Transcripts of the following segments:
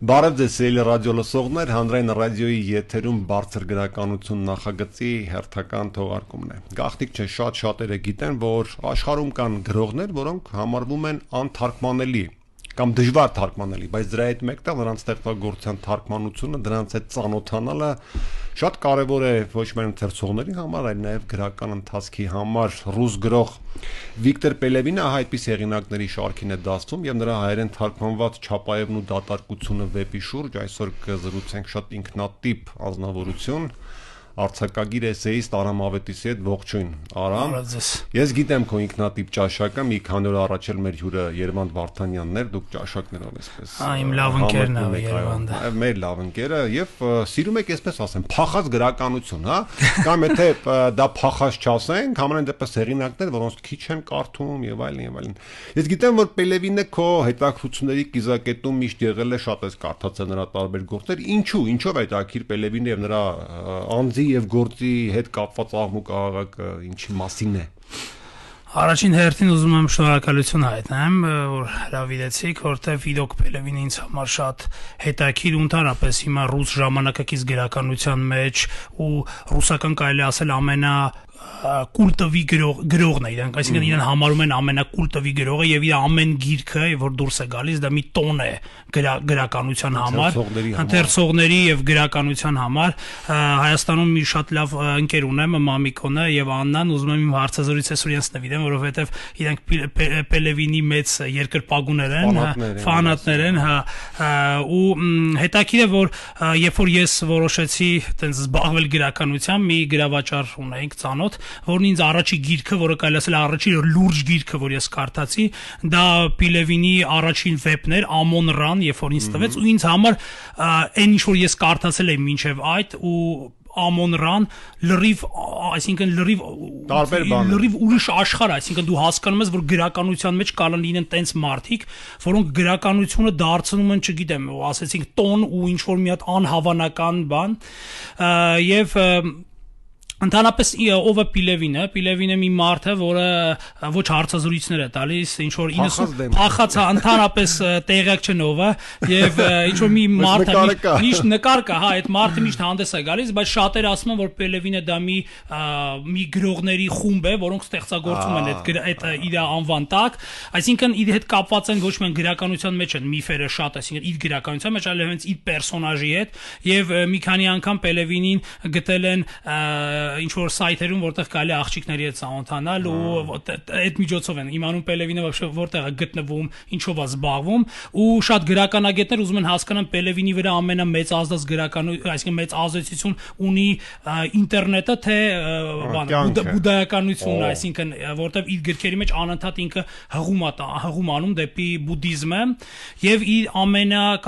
Բարև ձեզ սիրելի ռադիո լսողներ, հանրային ռադիոյի եթերում բարձր գրականություն նախագծի հերթական թողարկումն է։ Գաղտնիք չէ, շատերը գիտեն, որ աշխարհում կան գրողներ, որոնք համարվում են անթարգմանելի կամ դժվար թարգմանելի, բայց դրա հետ մեկտեղ նրանց ստեղծագործության թարգմանությունը, դրանց հետ ծանոթանալը շատ կարևոր է ոչ միայն ընթերցողների համար, այլ նաև գրական ընթացքի համար։ Ռուս գրող Վիկտոր Պելևինը այդպես հեղինակների շարքին է դասվում եւ նրա հայերեն թարգմանված Չապաևն ու դատարկությունը վեպի շուրջ այսօր կզրուցենք շատ ինքնատիպ ազնվորություն արձակագիր էսեիստ Արամ Ավետիսի հետ ողջույն Արամ։ Ես գիտեմ քո ինքնատիպ ճաշակը, մի քանի օր առաջ էլ մեր հյուրը Երևան Վարդանյանն էր, դուք ճաշակներով էսպես։ Իմ լավ ընկերն է Երևանը։ Մեր լավ ընկերը եւ սիրում եք էսպես ասեմ, փախած գրականություն, հա։ Կամ եթե դա փախած չասենք, համենայն դեպս հեղինակներ, որոնց քիչ են կարդում եւ այլն եւ այլն։ Ես գիտեմ, որ Պելևինը քո հետաքրությունների կիզակետում միշտ եղել է, շատ ես կարդացել նրա տարբեր գործեր։ Ինչով է հետաքրիր Պելևինը եւ նրա անձի եւ գործի հետ կապված աղմուկ աղաղակը ինչի մասին է։ Առաջին հերթին ուզում եմ շնորհակալություն հայտնեմ, որ հրավիրեցիք, որտեղ Վիդոկ Պելևինը ինձ համար շատ հետաքրքիր ու ընդհանրապես հիմա ռուս ժամանակակից գրականության մեջ ու ռուսական կարելի ասել կուլտովի գրողն է իրանք, այսինքն իրեն համարում են ամենակուլտովի գրողը եւ իր ամեն գիրքը, որ դուրս է գալիս, դա մի տոն է գրականության համար, ընթերցողների եւ գրականության համար։ Հայաստանում մի շատ լավ ընկեր ունեմ, Մամիկոնը եւ Աննան, ուզում եմ իմ հարցազրույցը իրենց նվիրեմ, որովհետեւ իրանք Պելևինի մեծ երկրպագուներ են, ֆանատներ են, ու հետաքրքիր է, որ երբ որ ես որոշեցի այտենց զբաղվել գրականությամբ, մի գրավաճառ ունեինք ծանոթ, որն ինձ առաջի գիրքը, որը կարելի ասել առաջի լուրջ գիրքը, որ ես կարդացի, դա Պելևինի առաջին վեպն էր, Ամոն Ռան, երբ որ ինձ տվեց, ու ինձ համար այն ինչ որ ես կարդացել եմ մինչև այդ ու Ամոն Ռան լրիվ, այսինքն լրիվ ուրիշ աշխարհ, այսինքն դու հասկանում ես, որ գրականության մեջ կարող լինեն տենց մարդիկ, որոնք գրականությունը դարձնում են, չգիտեմ, ասեցինք տոն ու ինչ որ մի հատ անհավանական բան, եւ ընդհանրապես ով է Պելևինը մի մարդ է, որը ոչ հարցազրույցներ է տալիս, ինչ որ 90 փախած ընդհանրապես տեղյակ չեն ով է, եւ ինչ որ մի մարդ է, միշտ նկար կա, հա, այդ մարդը միշտ հանդես է գալիս, բայց շատերը ասում են, որ Պելևինը դա մի գրողների խումբ է, որոնք ստեղծագործում են այդ իր անվան տակ, այսինքն իր հետ կապված են ոչ միայն գրականության մեջ են միֆերը շատ, այսինքն իր գրականության մեջ, այլ հենց իր պերսոնաժի հետ, եւ մի քանի անգամ Պելևինին գտել են ինչ որ սայթերում, որտեղ կարելի է աղջիկների հետ ծանոթանալ ու այդ միջոցով են իմանում Պելևինը որտեղ է գտնվում, ինչով է զբաղվում ու շատ գրականագետներ ուզում են հասկանալ Պելևինի վրա ամենամեծ ազդած գրականություն, այսինքն մեծ ազդեցություն ունի ինտերնետը, թե բուդդայականությունը, այսինքն որտեղ իր գրքերի մեջ անընդհատ ինքը հղում անում դեպի բուդդիզմը եւ իր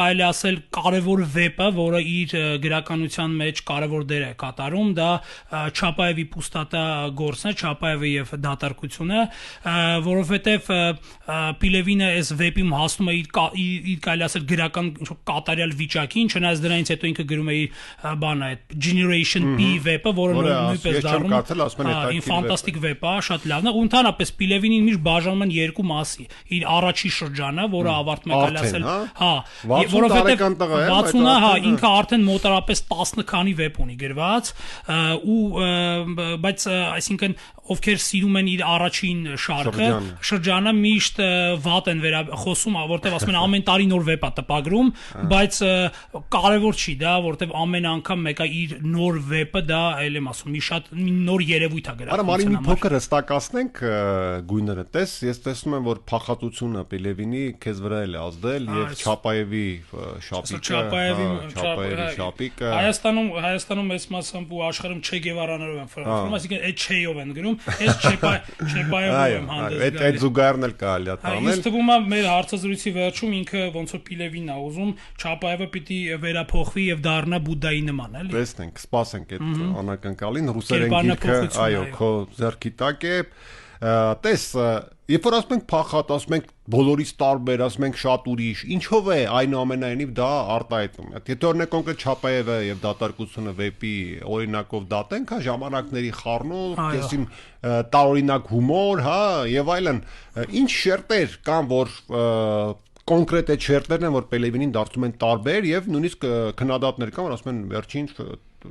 կարելի ասել կարևոր վեպը, որը իր գրականության մեջ կարևոր դեր է կատարում, դա Չապաևի պուստատա գործն է, Չապաևը եւ դատարկությունը, որովհետեւ Պելևինը այս վեպում հասնում է իր կարելի ասել գրական կատարյալ վիճակին, չնայած դրանից հետո ինքը գրում է իր բանը այդ Generation P վեպը, որը նույնպես դառնում է ֆանտաստիկ վեպ է, շատ լավն է, ու ընդհանրապես Պելևինին միշտ բաժանում են երկու մասի, իր առաջի շրջանը, որը ավարտում է կարելի ասել, հա, որովհետեւ 60-ը, հա, ինքը արդեն մոտարապես 10 քանի վեպ ունի գրված, ու բայց այսինքն ովքեր սիրում են իր առաջին շրջանը միշտ վատ են խոսում, որտեվ ասում են ամեն տարի նոր վեպ է տպագրում, բայց կարևոր չի դա, որտեվ ամեն անգամ մեկը իր նոր վեպը դա այլ եմ ասում, մի նոր երևույթ է գրել։ Արա մարի մի փոքր հստակացնենք գույները, ես տեսնում եմ, որ փախատությունը Պելևինի քեզ վրա էլ է ազդել եւ Չապաևի շապիկը Հայաստանում այս մասամբ ու աշխարհում Չէ Գևարաներով են ֆրանսում, այսինքն այդ Չեյով են գրում, այս Չեպաևով եմ հանդես գալիս։ Այդ զուգահեռն էլ կարելի է տանել։ Ինձ թվում է մեր հարցազրույցի վերջում ինքը ոնց որ Պելևինն է ուզում, Չապաևը պիտի վերափոխվի եւ դառնա Բուդդայի նման, էլի։ Տեսնենք, սպասենք այդ անակնկալին, ռուսերեն գիրքը, այո, քո ձեռքի տակ է։ Տես, երբ որ ասում ենք փախատ, ասում ենք բոլորից տարբեր, ասում ենք շատ ուրիշ, ինչով է այնուամենայնիվ դա արտահայտվում։ Եթե օրինակ կոնկրետ Չապաևը եւ դատարկությունը վեպի օրինակով դատենք, հա, ժամանակների խառնող, կեսին տարօրինակ հումոր, հա, եւ այլն, ինչ շերտեր կան, որ կոնկրետ այդ շերտերն են, որ Պելևինին դարձում են տարբեր եւ նույնիսկ քննադատներ կան, որ ասում են վերջին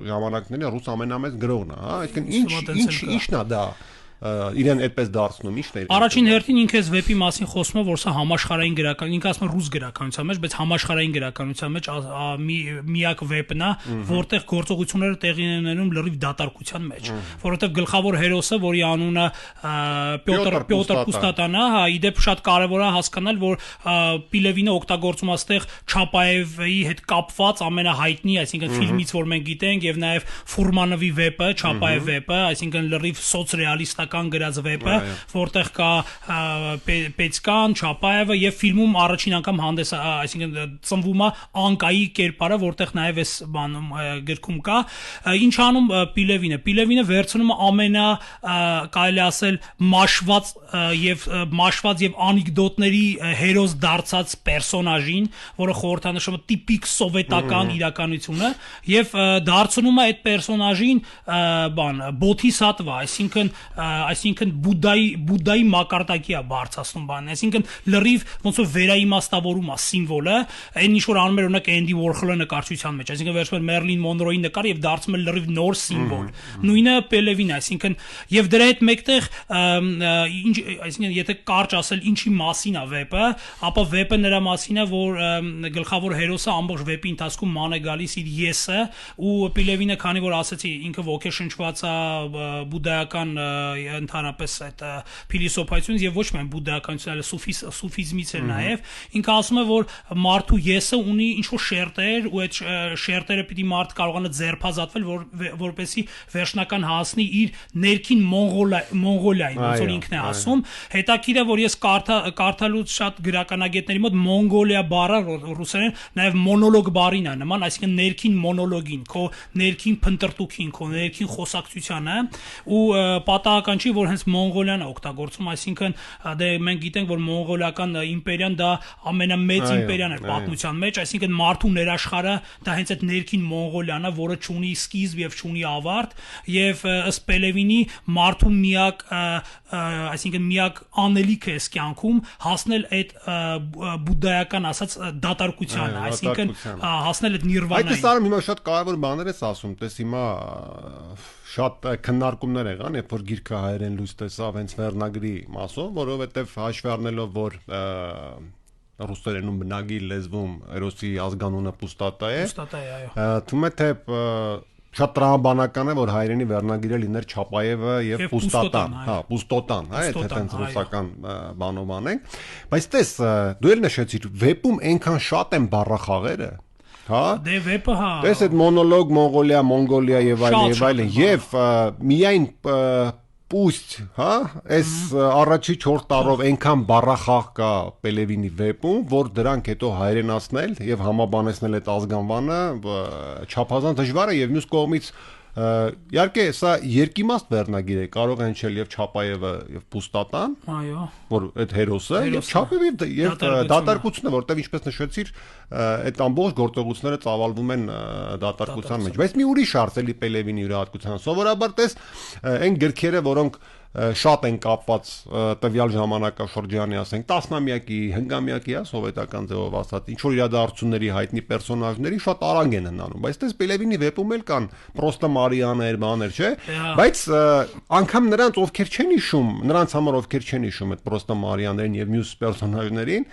ժամանակների ռուս ամենամեծ գրողն է, հա, այսինքն ինչն է դա իրեն այդպես դարձնում ի՞նչն է։ Առաջին հերթին ինքը այս վեպի մասին խոսում է, որ սա համաշխարհային գրական, ինքը ասում է ռուս գրականության մեջ, բայց համաշխարհային գրականության մեջ միակ վեպն է, որտեղ գործողությունները տեղի են ունենում լրիվ դատարկության մեջ, որովհետև գլխավոր հերոսը, որի անունը Պյոտր Պուստատան է, հա, իդեպ շատ կարևոր է հասկանալ, որ Պիլևինը օգտագործում է այստեղ Չապաևի հետ կապված ամենահայտնի, այսինքն ֆիլմից, որ մենք գիտենք, եւ նաեւ Ֆուրմանովի վեպը, Չապաև վեպը, այսինքն լրիվ սոցռեալիստ գրած վեպը, որտեղ կա Պետսկան, Չապաևը եւ ֆիլմում առաջին անգամ հանդես, այսինքն ծնվում է Անկայի կերպարը, որտեղ նաեւ էս բանում գրքում կա, ինչ անում Պիլևինը վերցնում ամենա կարելի ասել մաշված եւ անեկդոտների հերոս դարձած պերսոնաժին, որը խորհրդանշում է տիպիկ սովետական իրականությունը եւ դարձնում է այդ պերսոնաժին բոդհիսատվա, այսինքն Բուդդայի մակարդակի է բարձրացնում բանն, այսինքն լրիվ ոնց որ վերաիմաստավորում է սիմվոլը, այն ինչ որ անում էր օրինակ Էնդի Վորխոլը նկարչության մեջ, այսինքն վերցնում է Մերլին Մոնրոյի նկար եւ դարձնում է լրիվ նոր սիմվոլ։ Նույնը Պելևին, այսինքն եւ դրա հետ մեկտեղ այսինքն եթե կարճ ասել ինչի մասին է վեպը, ապա վեպը նրա մասին է, որ գլխավոր հերոսը ամբողջ վեպի ընթացքում ման է գալիս իր եսը ու Պելևինը, քանի որ ասեցի ինքը ոգեշնչված է բուդդայական ընդհանրապես այդ փիլիսոփայությունից եւ ոչ միայն բուդդայականությունից, այլ սուֆիզմից էլ նաեւ ինքը ասում է, որ մարդու եսը ունի ինչ-որ շերտեր ու այդ շերտերը պիտի մարդ կարողանա ձերբազատվել, որպեսզի վերջնական հասնի իր ներքին Մոնղոլիային, ոնց որ ինքն է ասում։ Հետաքրքիր է, որ ես կարդալուց շատ գրականագետների մոտ Մոնղոլիա բառը ռուսերեն նաեւ մոնոլոգ բառին է նման, այսինքն ներքին մոնոլոգին, քո ներքին փնտրտուքին, քո ներքին խոսակցությանը ու պատահական չի, որ հենց Մոնղոլիան է օգտագործում, այսինքն դե մենք գիտենք, որ մոնղոլիական իմպերիան դա ամենամեծ իմպերիան էր պատմության մեջ, այսինքն մարդու ներաշխարհը դա հենց այդ ներքին Մոնղոլիան է, որը չունի սկիզբ եւ չունի ավարտ, եւ ըստ Պելևինի մարդու միակ, այսինքն միակ անելիքը է կյանքում հասնել այդ բուդդայական ասած դատարկությանը, այսինքն հասնել այդ նիրվանային։ Այդ սարը հիմա շատ կարևոր բաներ ես ասում, տես հիմա շատ քննարկումներ եղան, երբ որ գիրքը հայերեն լույս տեսավ հենց վերնագրի մասով, որովհետև հաշվի առնելով, որ ռուսերենում բնագիր լեզվում հերոսի ազգանունը Պուստատա է, թվում է թե շատ տրամաբանական է, որ հայերենի վերնագիրը լիներ Չապաևը եւ Պուստատան, հա, Պուստոտան, հա, եթե հենց ռուսական բանով անենք, բայց տես դու էլ նշեցիր, վեպում այնքան շատ են բառախաղերը, հա, դե վեպը հա, տես այդ մոնոլոգ Մոնղոլիա եւ այլն եւ միայն Պուստ, հա, այս առաջի 4 տարով այնքան բառախաղ կա Պելևինի վեպում, որ դրանք հետո հայերենացնել եւ համաբանեցնել այդ ազգանվանը չափազանց դժվար է եւ մյուս կողմից իհարկե սա երկիմաստ վերնագիր է, կարող են չել եւ Չապաևը եւ Պուստատան, այո, որ այդ հերոսը եւ Չապաևը եւ դատարկությունը, որտեւ ինչպես նշեցիր, այդ ամբողջ գործողությունները ծավալվում են դատարկության մեջ, բայց մի ուրիշ արծելի Պելևինի յուրահատկության, սովորաբար տես այն գրքերը, որոնք շատ են կապված տվյալ ժամանակաշրջանի, ասենք, տասնամյակի, հնգամյակի, սովետական ձևով ասած, ինչ որ իրադարձությունների հայտնի պերսոնաժների շատ արագ են հնանում, բայց դες Պելևինի վեպում էլ կան պրոստը Մարիաներ, բաներ, չէ՞, բայց անգամ նրանց ովքեր չեն հիշում, նրանց համար ովքեր չեն հիշում այդ պրոստը Մարիաներին եւ մյուս պերսոնաժներին,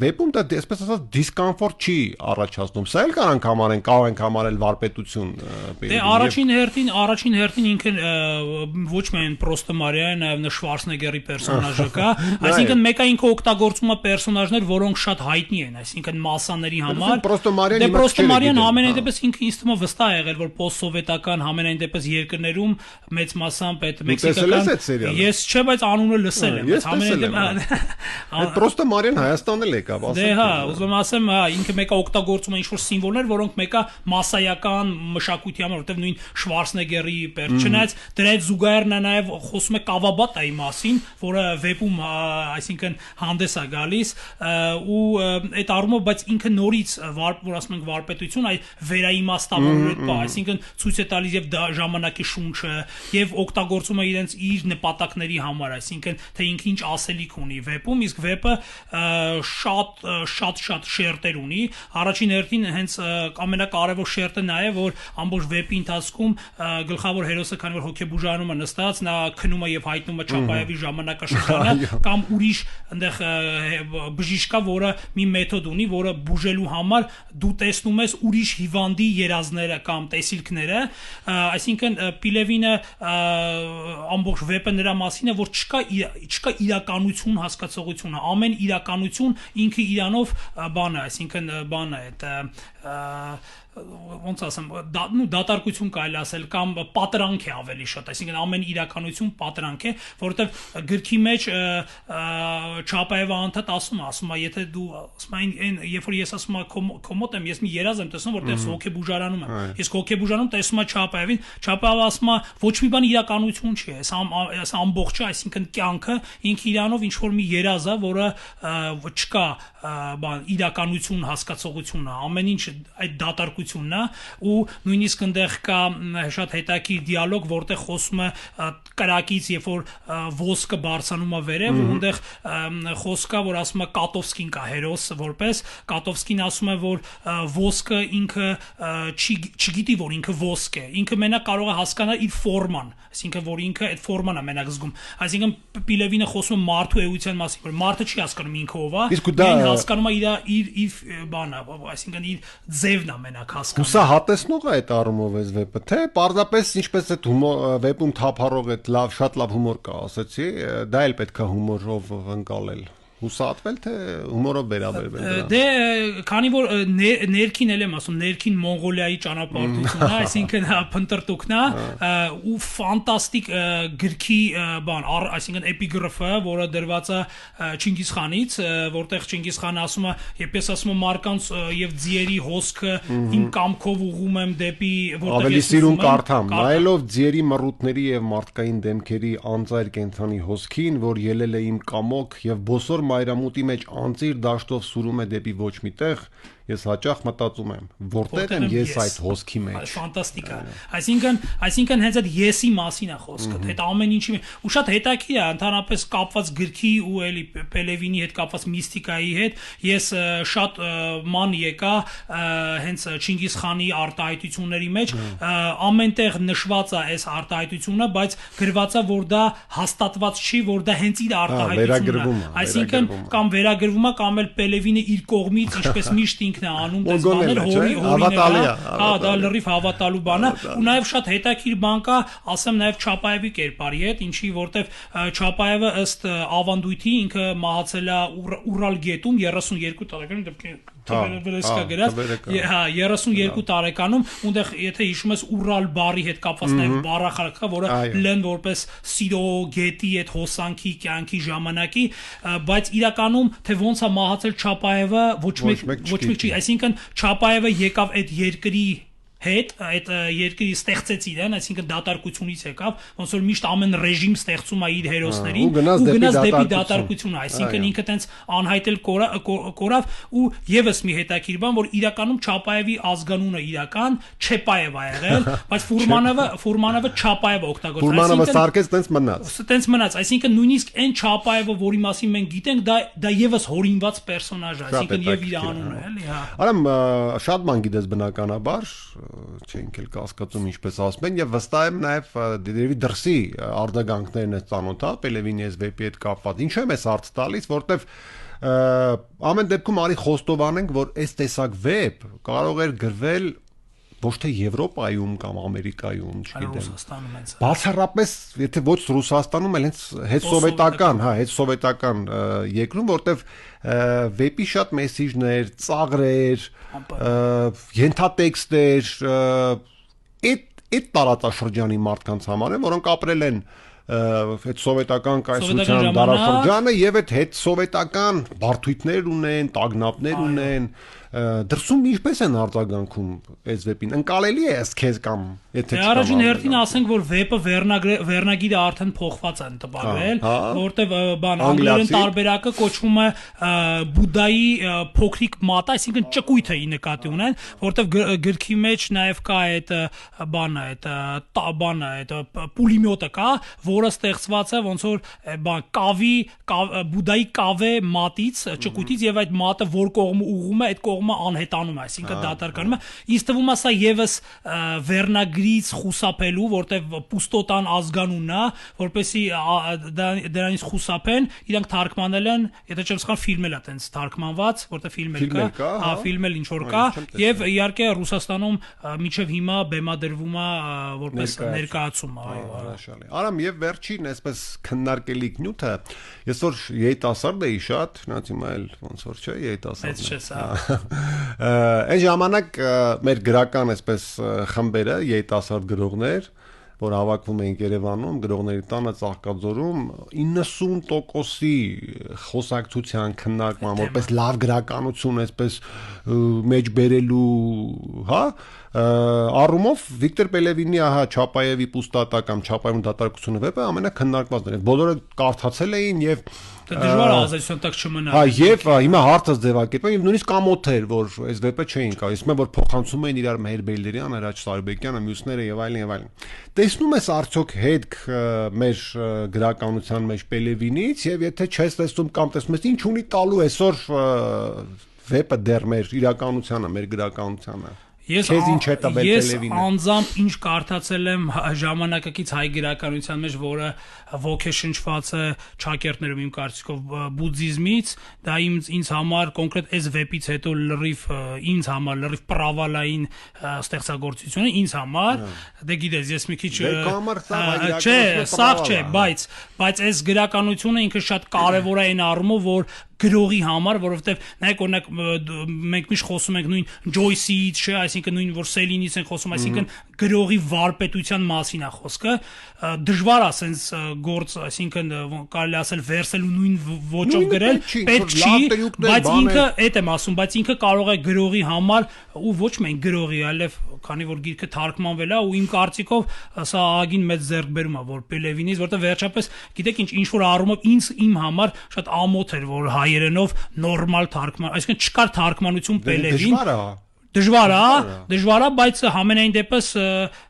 վեպում դա այսպես ասած դիսկոմֆորտ չի առաջացնում, սա էլ կարող ենք համարել վարպետություն։ Դե առաջին հերթին ինքը ոչ միայն պրոստը նաև Շվարցնեգերի պերսոնաժը կա, այսինքն մեկը ինքը օգտագործում է պերսոնաժներ, որոնք շատ հայտնի են, այսինքն մասաների համար։ Դե պրոստը Մարիան ամենայն դեպս ինքը ինձ թվում է վստահ եղել, որ պոստսովետական ամենայն դեպս երկրներում մեծ մասամբ այդ մեքսիկական ես չէ, բայց անունը լսել եմ, բայց ամենայն այդ պրոստը Մարիան Հայաստան էլ եկավ, ասեմ։ Դե հա, ուզում ասեմ, ինքը մեկը օգտագործում է ինչ-որ սիմվոլներ, որոնք մեկը մասսայական մշակույթի համար, որտեղ նույն Շվարցնեգերի չնայած դրա հետ զուգահեռ նա նաև խոսում է Կավաբատայի մասին, որը վեպում այսինքն հանդես է գալիս ու այդ առումով բայց ինքը նորից որ ասում ենք վարպետություն այ վերաիմաստավորել բա, այսինքն ցույց է տալիս եւ ժամանակի շունչը եւ օգտագործում է իրենց իր նպատակների համար, այսինքն թե ինքը ինչ ասելիք ունի վեպում, իսկ վեպը շատ շերտեր ունի, առաջին հերթին հենց ամենակարևոր շերտը նա է, որ ամբողջ վեպի ընթացքում գլխավոր հերոսը քանի որ հոգեբուժարանում է նստած, նա քնում է եւ հայտնում է Չապաևի ժամանակաշրջանը կամ ուրիշ այնտեղ բժիշկ կա, որը մի մեթոդ ունի, որը բուժելու համար դու տեսնում ես ուրիշ հիվանդի երազները կամ տեսիլքները, այսինքն Պիլևինը ամբողջ վեպը նրա մասին է, որ չկա իրականություն հասկացողությունը, ամեն իրականություն ինքը իրանով բան է, այսինքն բան է այդ ոնց ասեմ, դատարկություն կարելի ասել կամ պատրանք է ավելի շատ, այսինքն ամեն իրականություն պատրանք է, որովհետև գրքի մեջ Չապաևը անդադ ասում է, եթե դու ասում այն երբ որ ես ասում եմ քո մոտ եմ, ես մի երազ եմ տեսնում, որտեղ հոգեբուժարանում եմ, ես հոգեբուժարանում տեսնում եմ Չապաևին, Չապաևը ասում է ոչ մի բան իրականություն չի, այս ամբողջը, այսինքն կյանքը ինքը իրանով ինչ որ մի երազ է, որը չկա բան իրականություն հասկացողությունը, ամեն ինչ այդ դատարկությունն է ու նույնիսկ այնտեղ կա շատ հետաքրքիր դիալոգ, որտեղ խոսում է կրակից, երբ որ ոսկը բարձանում է վերև, ու այնտեղ խոսք կա, որ ասում է Կատովսկին կա հերոս որպես Կատովսկին ասում է, որ ոսկը ինքը չգիտի, որ ինքը ոսկ է, ինքը մենակ կարող է հասկանալ իր ֆորման, այսինքն որ ինքը այդ ֆորման է մենակ զգում, այսինքն Պիլևինը խոսում է մարդու էության մասին, որ մարդը չի հասկանում ինքը ով է, այն հասկանում է իր բանը, այսինքն իր ձևն է մենակ հասկանում։ Սա հատեսնող է այդ առումով այս վեպը, թե պարզապես ինչպես այդ վեպում թափառող այդ շատ լավ հումոր կա, ասեցի, դա էլ պետք է հումորով ընկալել։ Հուսատվել թե հումորով վերաբերվել դրան։ Դե քանի որ ներքին էլ եմ ասում, ներքին Մոնղոլիայի ճանապարհորդությունն է, այսինքն փնտրտուքն է ու ֆանտաստիկ գրքի բան, այսինքն էպիգրաֆը, որը դրված է Չինգիզխանից, որտեղ Չինգիզխանը ասում է, երբ ես ասում եմ մարկանց եւ ձիերի հոսքը իմ կամքով ուղում եմ դեպի որտեղ ավելի սիրուն կարդամ, նայելով ձիերի մռութների եւ մարդկային դեմքերի անծայր կենթանի հոսքին, որ ելել է իմ կամոք եւ բոսոր մայրամուտի մեջ անծիր դաշտով սուրում է դեպի ոչ մի տեղ, ես հաճախ մտածում եմ, որտեղ եմ ես այդ հոսքի մեջ։ Ֆանտաստիկ է։ Այսինքն հենց այդ եսի մասին է խոսքը, այդ ամեն ինչի ու շատ հետաքրքիր է, ընդհանրապես կապված գրքի ու էլի Պելևինի հետ կապված միստիկայի հետ, ես շատ ման եկա հենց Չինգիզխանի արտահայտությունների մեջ, ամենտեղ նշված է այս արտահայտությունը, բայց գրված է, որ դա հաստատված չի, որ դա հենց իր արտահայտությունն է։ Այսինքն կամ վերագրվում է, կամ էլ Պելևինը իր կողմից ինչպես միշտ ինքն է անում դες բաներ հորի դա լրիվ հավատալու բան է ու նաև շատ հետաքրքիր բան կա ասեմ նաև Չապաևի կերպարի հետ ինչի որտեվ Չապաևը ըստ ավանդույթի ինքը մահացել է Ուրալ գետում 32 տարեկանում դեպքի Վերեսկա գրած 32 տարեկանում ունդեղ եթե հիշում ես Ուրալ բառի հետ կապված նաև բառախաղ որը լեն որպես սիրո գետի այդ հոսանքի կյանքի ժամանակի բայց իրականում թե ոնց է մահացել Չապաևը ոչ մեկ չի այսինքն Չապաևը եկավ այդ երկրի հետ այդ երկրի ստեղծեց իրեն, այսինքն դատարկությունից եկավ, ոնց որ միշտ ամեն ռեժիմ ստեղծում է իր հերոսներին ու գնաց դեպի դատարկությունը, այսինքն ինքը տենց անհայտել կորավ ու եւս մի հետաքրքիր բան, որ իրականում Չապաևի ազգանունը իրական Չեպաև է եղել, բայց Ֆուրմանովը Չապաև օգտագործել, Ֆուրմանովը սարքեց տենց մնաց, այսինքն նույնիսկ այն Չապաևը, որի մասին մենք գիտենք, դա եւս հորինված պերսոնաժ է, այսինքն եւ իր անունը, էլի, հա։ Արամ շատ բան գիտես բնականաբար չենք էլ կասկածում ինչպես ասում են եւ վստահ եմ նաեւ դերևի դրսի արձագանքներն է ծանոթա Պելևինի այս վեպի հետ կապված ինչու եմ ես հարց տալիս որտեվ ամեն դեպքում արի խոստովանենք որ այս տեսակ վեպ կարող էր գրվել ոչ թե Եվրոպայում կամ Ամերիկայում, չգիտեմ։ Բացառապես, եթե ոչ Ռուսաստանում, այլ հենց հետսովետական երկրում, որտեվ վեպի շատ մեսիջներ, ծաղրեր, ենթատեքստեր, այդ տարածաշրջանի մարդկանց համար են, որոնք ապրել են այդ սովետական կայսրության դարաշրջանը եւ այդ հետ սովետական բարդույթներ ունեն, տագնապներ ունեն դրսում ինչպես են արձագանքում այս վեպին ընկալելի է քեզ կամ եթե առաջին հերթին ասենք որ վեպը վերնագիրը արդեն փոխված են տպագրել որտեվ բան անգլերեն տարբերակը կոչվում է բուդայի փոքրիկ մատը այսինքն ճկույթը ի նկատի ունեն որտեվ գրքի մեջ նաև կա այդ բանը այդ պուլիմյոտը կա որը ստեղծված է ոնց որ բան կավի բուդայի կավե մատից ճկույթից եւ այդ մատը որ կողմը ուղում է այդ կողմը անհետանում է այսինքն դատարկանում է ինձ թվում է սա եւս վերնագրից խուսափելու որտեվ պուստոտան ազգանունն է որպեսի դրանից խուսափեն իրանք թարգմանել են եթե չեմ սխալ ֆիլմել է տենց թարգմանված որտեվ ֆիլմել կա ֆիլմել ինչ որ կա եւ իհարկե Ռուսաստանում միջև հիմա բեմադրվում է որպես ներկայացում այո հրաշալի արամ եւ վերջին այսպես քննարկելիք նյութը այսօր երիտասարդ էի շատ նայած հիմա էլ ոնց որ չէ երիտասարդ այն ժամանակ մեր գրական այսպես խմբերը երիտասարդ գրողներ որ հավաքվում էին Երևանում գրողների տանը Ծաղկաձորում 90%-ի խոսակցության քննարկման որպես լավ գրականություն այսպես մեջ բերելու հա առումով Վիկտոր Պելևինի ահա Չապաևի պուստատա կամ Չապաևի դատարկությունը վեպը ամենակննարկվածն էր բոլորը կարդացել էին եւ դժվար է ազդեցություն տակ չմնալ հա եւ հիմա հարցը ձևակերպում եւ նույնիսկ կամոթ էր որ այս վեպը չէին կա իսկ որ փոխանցում էին իրար Մեհեր Բեյլերյան, Հրաչ Սարբեկյանը, մյուսները եւ այլն եւ այլն տեսնում ես արդյոք հետք մեր գրականության մեջ Պելևինից եւ եթե չես տեսնում կամ տեսնում ես ինչ ունի տալու այսօր վեպը դեռ մեր իրականությանը մեր գրականությանը Ես անձամբ ինչ կարդացել եմ ժամանակակից հայ գրականության մեջ, որը ոգեշնչված է ճակերտներում իմ կարծիքով բուդդիզմից, դա ինձ համար կոնկրետ այս վեպից հետո լրիվ ինձ համար լրիվ պրավալային ստեղծագործություն է ինձ համար, դե գիտես, ես մի քիչ չէ, սաղ չէ, բայց այս գրականությունը ինքը շատ կարևոր է այն առումով, որ գրողի համար, որովհետև նայեք օրինակ մենք միշտ խոսում ենք նույն Ջոյսից, չէ, այսինքն նույն որ Սելինից են խոսում, այսինքն գրողի վարպետության մասին է խոսքը, դժվար է ասենց գործ, այսինքն կարելի ասել վերսել ու նույն ոճով գրել, պետք չի, բայց ինքը, այդ եմ ասում, բայց ինքը կարող է գրողի համար ու ոչ միայն գրողի, այլև քանի որ գիրքը թարգմանվել է ու իմ կարծիքով սա ագին մեծ ձեռքբերում է որ Պելևինից, որտեղ վերջապես գիտեք ինչ որ առումով իմ համար շատ ամոթ էր որ հայերենով նորմալ թարգման, այսինքն չկար թարգմանություն Պելևին դժվար է, բայց համենայն դեպս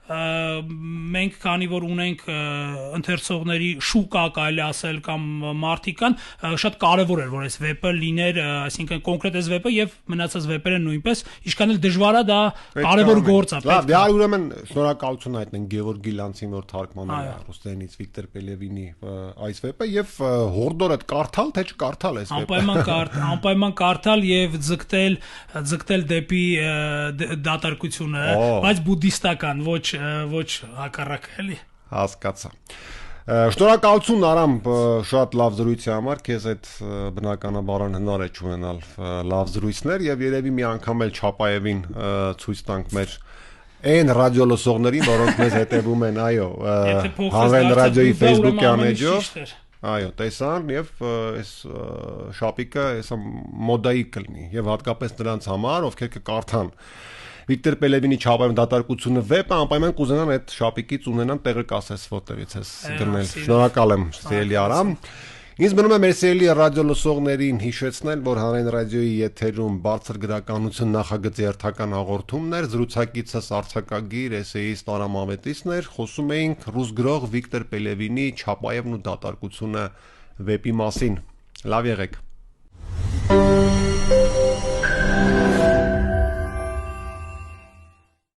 մենք քանի որ ունենք ընթերցողների շուկա կարելի ասել կամ մարդիկ կան, շատ կարևոր էր որ այս վեպը լիներ, այսինքն կոնկրետ այս վեպը եւ մնացած վեպերը նույնպես, ինչքան էլ դժվար է դա կարևոր գործ է։ Լավ, դե ուրեմն շնորհակալություն հայտնենք Գևորգ Գիլանցին որ թարգմանել է ռուսերենից Վիկտոր Պելևինի այս վեպը եւ հորդորդ կարդալ թե չկարդալ այս վեպը։ Անպայման կարդալ եւ ձգտել դեպի դատարկությունը, բայց բուդդիստական, ոչ հակառակ էլի։ Հասկացա։ Շնորհակալություն Արամ շատ լավ զրույցի համար, քեզ այդ բնականաբար հնար է ունենալ լավ զրույցներ եւ երևի մի անգամ էլ Չապաևին ցույց տանք մեր այն ռադիո լսողներին, որոնք մեզ հետևում են, այո, հանրային ռադիոյի Facebook-յան էջով։ Այո, տեսան եւ այս շապիկը հեսա մոդայի կլինի եւ հատկապես նրանց համար, ովքեր կկարդան Վիկտոր Պելևինի Չապաևի դատարկությունը վեպը անպայման կուզենան այդ շապիկից ունենան տեղը կասես որտեղից ես գնել։ Շնորհակալ եմ, սիրելի Արամ։ Ինձ մնում է մեր սիրելի ռադիո լսողներին հիշեցնել, որ հանրային ռադիոյի եթերում բարձր գրականություն նախագծի հերթական հաղորդումներ, զրուցակիցս արձակագիր էսեիստ Արամ Ավետիսն էր, խոսում էինք ռուս գրող Վիկտոր Պելևինի Չապաևն ու դատարկությունը վեպի մասին։ Լավ եղեք։